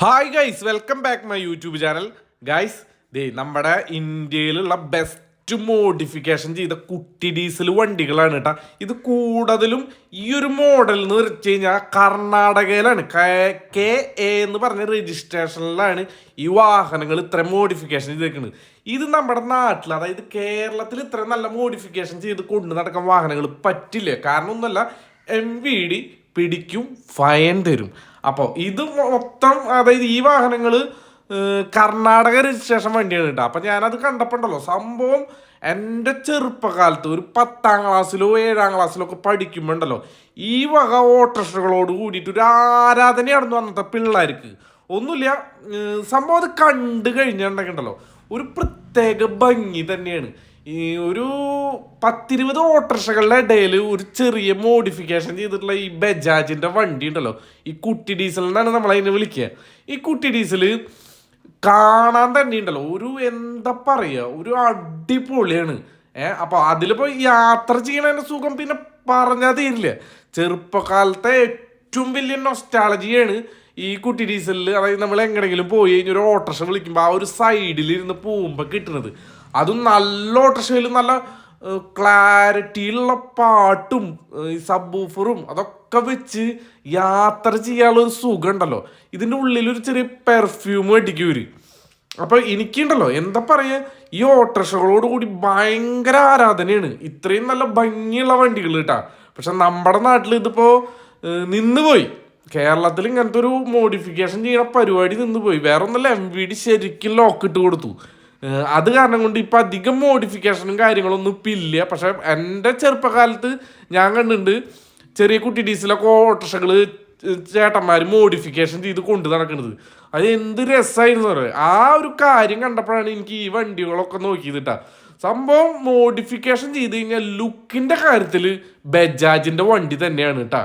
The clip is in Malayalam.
Hi guys, welcome back my YouTube channel. Guys, നമ്മുടെ ഇന്ത്യയിലുള്ള ബെസ്റ്റ് മോഡിഫിക്കേഷൻ ചെയ്ത കുട്ടി ഡീസൽ വണ്ടികളാണ് കേട്ടോ. ഇത് കൂടുതലും ഈ ഒരു മോഡൽ എന്ന് വെച്ച് കഴിഞ്ഞാൽ കർണാടകയിലാണ്, കെ എ എന്ന് പറഞ്ഞ രജിസ്ട്രേഷനിലാണ് ഈ വാഹനങ്ങൾ ഇത്ര മോഡിഫിക്കേഷൻ ചെയ്തേക്കുന്നത്. ഇത് നമ്മുടെ നാട്ടിൽ, അതായത് കേരളത്തിൽ ഇത്രയും നല്ല മോഡിഫിക്കേഷൻ ചെയ്ത് കൊണ്ടു നടക്കാൻ വാഹനങ്ങൾ പറ്റില്ല. കാരണം ഒന്നുമല്ല, MVD പിടിക്കും, ഫൈൻ തരും. അപ്പോൾ ഇത് മൊത്തം, അതായത് ഈ വാഹനങ്ങൾ കർണാടക രജിസ്ട്രേഷൻ വണ്ടിയാണ് കേട്ടോ. അപ്പം ഞാനത് കണ്ടപ്പോണ്ടല്ലോ, സംഭവം എൻ്റെ ചെറുപ്പകാലത്ത് ഒരു 10ാം ക്ലാസ്സിലോ 7ാം ക്ലാസ്സിലോ ഒക്കെ പഠിക്കുമ്പോണ്ടല്ലോ, ഈ വക ഓട്ടോറിക്ഷകളോട് കൂടിയിട്ട് ഒരു ആരാധനയാണെന്ന് അന്നത്തെ പിള്ളേർക്ക്. ഒന്നുമില്ല, സംഭവം അത് കണ്ടു കഴിഞ്ഞിട്ടുണ്ടെങ്കിണ്ടല്ലോ ഒരു പ്രത്യേക ഭംഗി തന്നെയാണ്. ഈ ഒരു 10-20 ഓട്ടോറിക്ഷകളുടെ ഇടയിൽ ഒരു ചെറിയ മോഡിഫിക്കേഷൻ ചെയ്തിട്ടുള്ള ഈ ബജാജിൻ്റെ വണ്ടി ഉണ്ടല്ലോ, ഈ കുട്ടി ഡീസൽ എന്നാണ് നമ്മളതിനെ വിളിക്കുക. ഈ കുട്ടി ഡീസൽ കാണാൻ തന്നെ ഉണ്ടല്ലോ ഒരു എന്താ പറയുക, ഒരു അടിപൊളിയാണ്. അപ്പോൾ അതിലിപ്പോൾ യാത്ര ചെയ്യണതിൻ്റെ സുഖം പിന്നെ പറഞ്ഞാൽ തീരില്ല. ചെറുപ്പകാലത്തെ ഏറ്റവും വലിയ നൊസ്റ്റാളജിയാണ് ഈ കുട്ടി ഡീസലിൽ. അതായത് നമ്മൾ എങ്ങനെയെങ്കിലും പോയി കഴിഞ്ഞാൽ ഒരു ഓട്ടോറിക്ഷ വിളിക്കുമ്പോൾ ആ ഒരു സൈഡിലിരുന്ന് പോകുമ്പോൾ കിട്ടുന്നത്, അതും നല്ല ഓട്ടോറിക്ഷയിൽ നല്ല ക്ലാരിറ്റിയിലുള്ള പാട്ടും ഈ സബ്ബൂഫറും അതൊക്കെ വെച്ച് യാത്ര ചെയ്യാനുള്ള ഒരു സുഖം ഉണ്ടല്ലോ. ഇതിൻ്റെ ഉള്ളിലൊരു ചെറിയ പെർഫ്യൂം അടിക്കും ഇവർ. അപ്പോൾ എനിക്കുണ്ടല്ലോ എന്താ പറയുക, ഈ ഓട്ടോറിക്ഷകളോട് കൂടി ഭയങ്കര ആരാധനയാണ്. ഇത്രയും നല്ല ഭംഗിയുള്ള വണ്ടികൾ കേട്ടാ. പക്ഷെ നമ്മുടെ നാട്ടിൽ ഇതിപ്പോൾ നിന്നുപോയി. കേരളത്തിൽ ഇങ്ങനത്തെ ഒരു മോഡിഫിക്കേഷൻ ചെയ്യുന്ന പരിപാടി നിന്നുപോയി. വേറെ ഒന്നല്ല, MVD ശരിക്കും ലോക്കിട്ട് കൊടുത്തു. അത് കാരണം കൊണ്ട് ഇപ്പം അധികം മോഡിഫിക്കേഷനും കാര്യങ്ങളൊന്നും ഇപ്പം ഇല്ല. പക്ഷെ എൻ്റെ ചെറുപ്പകാലത്ത് ഞാൻ കണ്ടിട്ടുണ്ട് ചെറിയ കുട്ടി ഡീസലൊക്കെ ഓട്ടോറിക്ഷകൾ ചേട്ടന്മാർ മോഡിഫിക്കേഷൻ ചെയ്ത് കൊണ്ടു നടക്കുന്നത്. അത് എന്ത് രസമായിരുന്നു പറയുക. ആ ഒരു കാര്യം കണ്ടപ്പോഴാണ് എനിക്ക് ഈ വണ്ടികളൊക്കെ നോക്കിയത് കേട്ടോ. സംഭവം മോഡിഫിക്കേഷൻ ചെയ്ത് കഴിഞ്ഞാൽ ലുക്കിൻ്റെ കാര്യത്തിൽ ബജാജിൻ്റെ വണ്ടി തന്നെയാണ് കേട്ടോ.